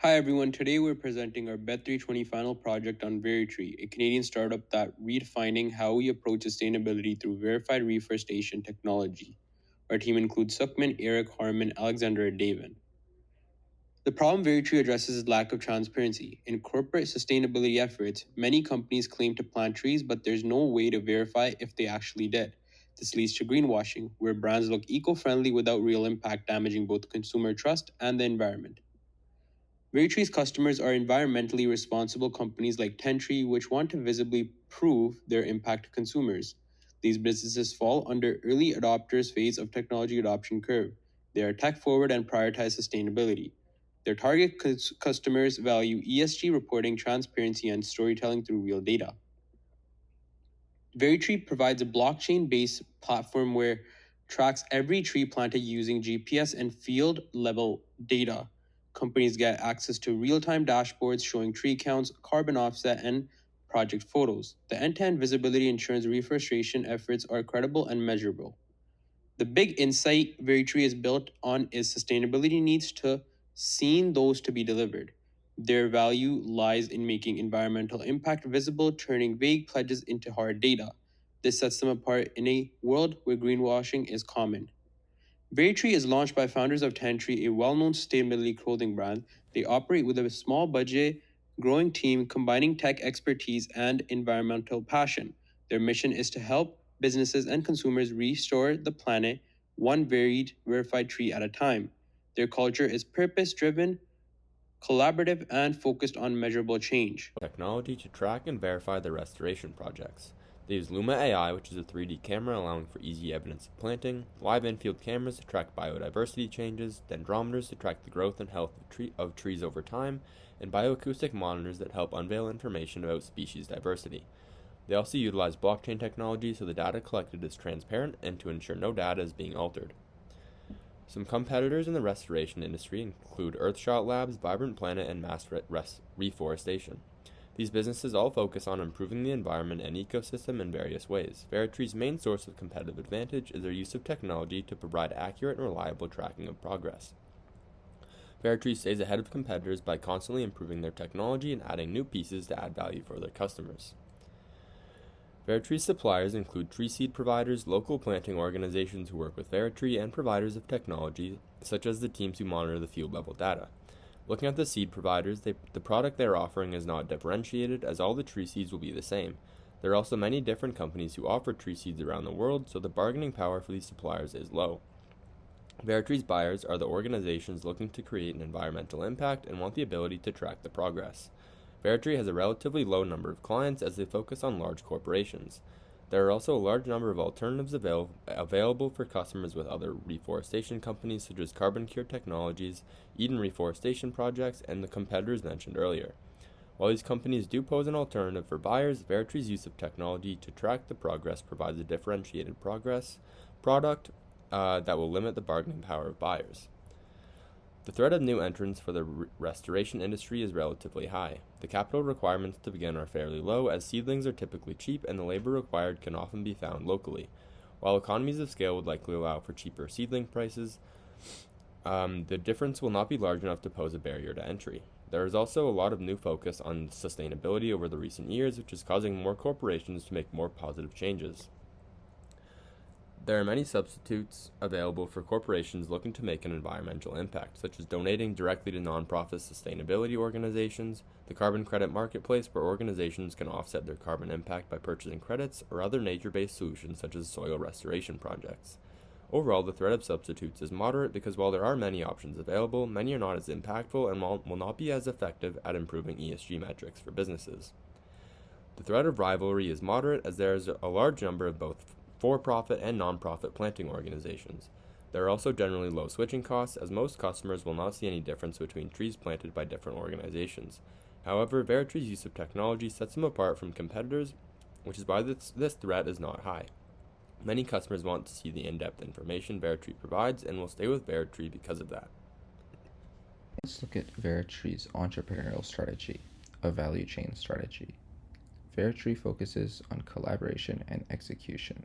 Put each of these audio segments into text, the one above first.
Hi everyone, today we're presenting our BET320 Final project on BET320, a Canadian startup that redefining how we approach sustainability through verified reforestation technology. Our team includes Sukhman, Eric, Harmen, Alexander, and Deven. The problem BET320 addresses is lack of transparency. In corporate sustainability efforts, many companies claim to plant trees, but there's no way to verify if they actually did. This leads to greenwashing, where brands look eco-friendly without real impact, damaging both consumer trust and the environment. Veritree's customers are environmentally responsible companies like Tentree, which want to visibly prove their impact to consumers. These businesses fall under early adopters phase of technology adoption curve. They are tech forward and prioritize sustainability. Their target customers value ESG reporting, transparency, and storytelling through real data. Verytree provides a blockchain-based platform where tracks every tree planted using GPS and field-level data. Companies get access to real-time dashboards showing tree counts, carbon offset, and project photos. The end-to-end visibility ensures reforestation efforts are credible and measurable. The big insight Veritree is built on is sustainability needs to seen those to be delivered. Their value lies in making environmental impact visible, turning vague pledges into hard data. This sets them apart in a world where greenwashing is common. Veritree is launched by founders of Tantry, a well-known sustainability clothing brand. They operate with a small budget, growing team combining tech expertise and environmental passion. Their mission is to help businesses and consumers restore the planet one verified tree at a time. Their culture is purpose-driven, collaborative, and focused on measurable change. Technology to track and verify their restoration projects. They use Luma AI, which is a 3D camera allowing for easy evidence of planting, live infield cameras to track biodiversity changes, dendrometers to track the growth and health of trees over time, and bioacoustic monitors that help unveil information about species diversity. They also utilize blockchain technology so the data collected is transparent and to ensure no data is being altered. Some competitors in the restoration industry include Earthshot Labs, Vibrant Planet, and Mass Reforestation. These businesses all focus on improving the environment and ecosystem in various ways. Veritree's main source of competitive advantage is their use of technology to provide accurate and reliable tracking of progress. Veritree stays ahead of competitors by constantly improving their technology and adding new pieces to add value for their customers. Veritree's suppliers include tree seed providers, local planting organizations who work with Veritree, and providers of technology, such as the teams who monitor the field level data. Looking at the seed providers, the product they are offering is not differentiated, as all the tree seeds will be the same. There are also many different companies who offer tree seeds around the world, so the bargaining power for these suppliers is low. Veritree's buyers are the organizations looking to create an environmental impact and want the ability to track the progress. Veritree has a relatively low number of clients as they focus on large corporations. There are also a large number of alternatives available for customers with other reforestation companies such as Carbon Cure Technologies, Eden Reforestation Projects, and the competitors mentioned earlier. While these companies do pose an alternative for buyers, Veritree's use of technology to track the progress provides a differentiated product that will limit the bargaining power of buyers. The threat of new entrants for the restoration industry is relatively high. The capital requirements to begin are fairly low, as seedlings are typically cheap and the labor required can often be found locally. While economies of scale would likely allow for cheaper seedling prices, the difference will not be large enough to pose a barrier to entry. There is also a lot of new focus on sustainability over the recent years, which is causing more corporations to make more positive changes. There are many substitutes available for corporations looking to make an environmental impact, such as donating directly to nonprofit sustainability organizations, the carbon credit marketplace, where organizations can offset their carbon impact by purchasing credits, or other nature-based solutions such as soil restoration projects. Overall, the threat of substitutes is moderate because while there are many options available, many are not as impactful and will not be as effective at improving ESG metrics for businesses. The threat of rivalry is moderate as there is a large number of both for-profit and non-profit planting organizations. There are also generally low switching costs, as most customers will not see any difference between trees planted by different organizations. However, Veritree's use of technology sets them apart from competitors, which is why this threat is not high. Many customers want to see the in-depth information Veritree provides and will stay with Veritree because of that. Let's look at Veritree's entrepreneurial strategy, a value chain strategy. Veritree focuses on collaboration and execution.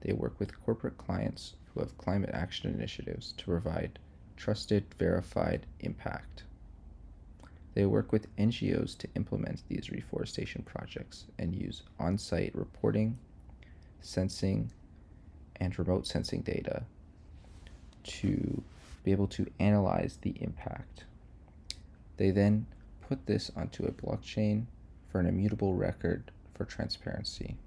They work with corporate clients who have climate action initiatives to provide trusted, verified impact. They work with NGOs to implement these reforestation projects and use on site reporting, sensing, and remote sensing data to be able to analyze the impact. They then put this onto a blockchain for an immutable record for transparency,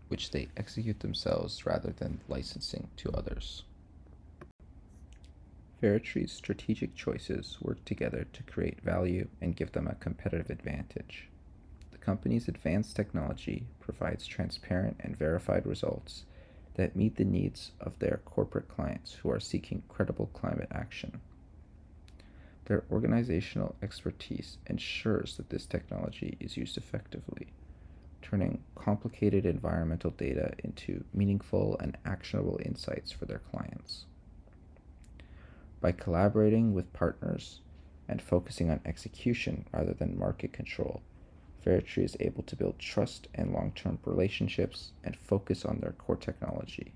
which they execute themselves rather than licensing to others. Veritree's strategic choices work together to create value and give them a competitive advantage. The company's advanced technology provides transparent and verified results that meet the needs of their corporate clients who are seeking credible climate action. Their organizational expertise ensures that this technology is used effectively, turning complicated environmental data into meaningful and actionable insights for their clients. By collaborating with partners and focusing on execution rather than market control, Veritree is able to build trust and long-term relationships and focus on their core technology.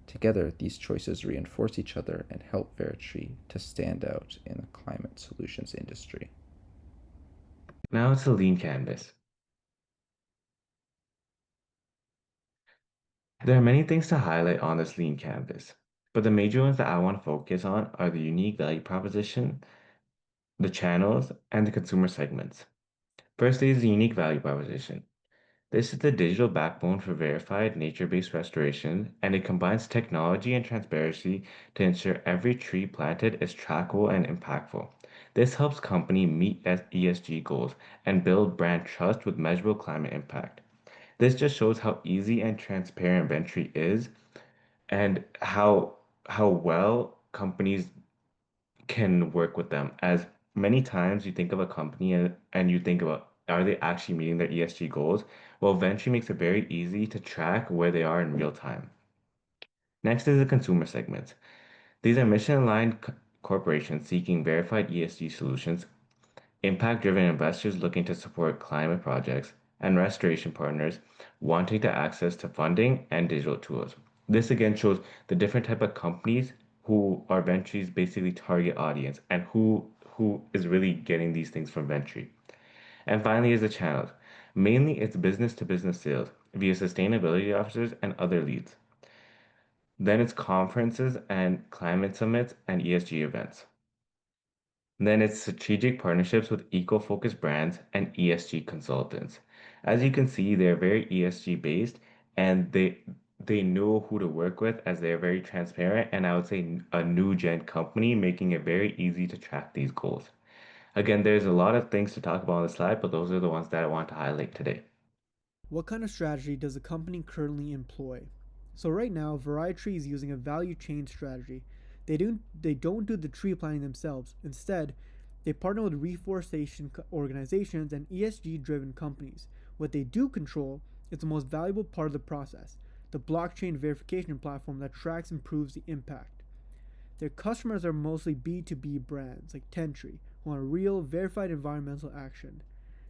Together, these choices reinforce each other and help Veritree to stand out in the climate solutions industry. Now it's a lean canvas. There are many things to highlight on this lean canvas, but the major ones that I want to focus on are the unique value proposition, the channels, and the consumer segments. Firstly is the unique value proposition. This is the digital backbone for verified nature-based restoration, and it combines technology and transparency to ensure every tree planted is trackable and impactful. This helps companies meet ESG goals and build brand trust with measurable climate impact. This just shows how easy and transparent Ventry is and how well companies can work with them. As many times you think of a company and you think about are they actually meeting their ESG goals? Well, Ventry makes it very easy to track where they are in real time. Next is the consumer segment. These are mission-aligned corporations seeking verified ESG solutions, impact-driven investors looking to support climate projects, and restoration partners wanting to access to funding and digital tools. This again shows the different type of companies who are Ventry's basically target audience and who is really getting these things from Ventry. And finally is the channels. Mainly it's business to business sales via sustainability officers and other leads. Then it's conferences and climate summits and ESG events. Then it's strategic partnerships with eco-focused brands and ESG consultants. As you can see, they're very ESG based and they know who to work with as they're very transparent and I would say a new gen company making it very easy to track these goals. Again, there's a lot of things to talk about on the slide, but those are the ones that I want to highlight today. What kind of strategy does the company currently employ? So right now, Variety is using a value chain strategy. They don't do the tree planting themselves. Instead, they partner with reforestation organizations and ESG-driven companies. What they do control is the most valuable part of the process, the blockchain verification platform that tracks and proves the impact. Their customers are mostly B2B brands like Tentree, who want real, verified environmental action.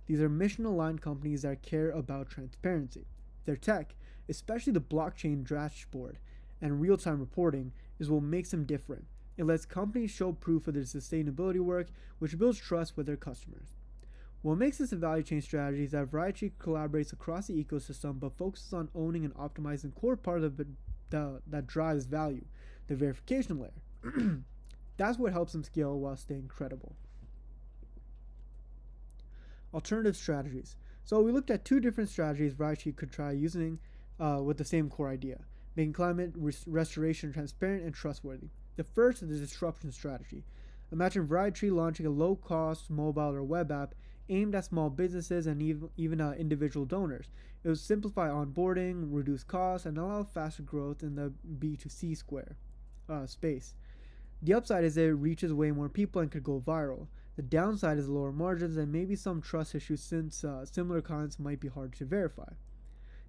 These are mission aligned companies that care about transparency. Their tech, especially the blockchain dashboard and real time reporting, is what makes them different. It lets companies show proof of their sustainability work, which builds trust with their customers. What makes this a value chain strategy is that Variety collaborates across the ecosystem but focuses on owning and optimizing the core part of that drives value, the verification layer. That's what helps them scale while staying credible. Alternative strategies. So we looked at two different strategies Variety could try using with the same core idea, making climate restoration transparent and trustworthy. The first is the disruption strategy. Imagine Variety launching a low-cost mobile or web app aimed at small businesses and even individual donors. It would simplify onboarding, reduce costs, and allow faster growth in the B2C space. The upside is that it reaches way more people and could go viral. The downside is lower margins and maybe some trust issues since similar content might be hard to verify.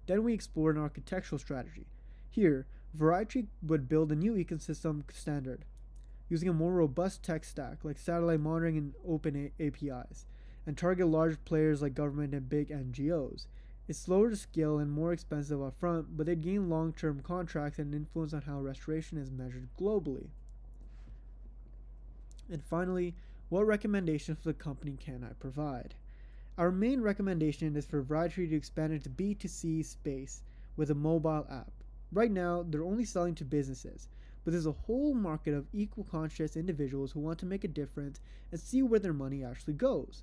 Then we explore an architectural strategy. Here, Variety would build a new ecosystem standard, using a more robust tech stack like satellite monitoring and open APIs, and target large players like government and big NGOs. It's slower to scale and more expensive upfront, but they'd gain long-term contracts and influence on how restoration is measured globally. And finally, what recommendations for the company can I provide? Our main recommendation is for Variety to expand into B2C space with a mobile app. Right now, they're only selling to businesses, but there's a whole market of equal conscious individuals who want to make a difference and see where their money actually goes.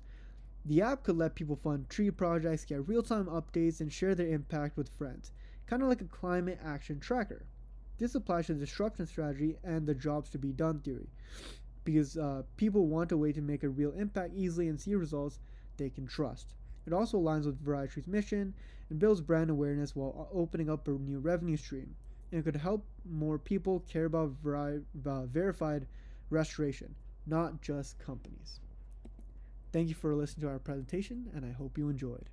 The app could let people fund tree projects, get real time updates, and share their impact with friends, kind of like a climate action tracker. This applies to the disruption strategy and the jobs to be done theory, because people want a way to make a real impact easily and see results they can trust. It also aligns with Variety's mission and builds brand awareness while opening up a new revenue stream. And it could help more people care about verified restoration, not just companies. Thank you for listening to our presentation, and I hope you enjoyed.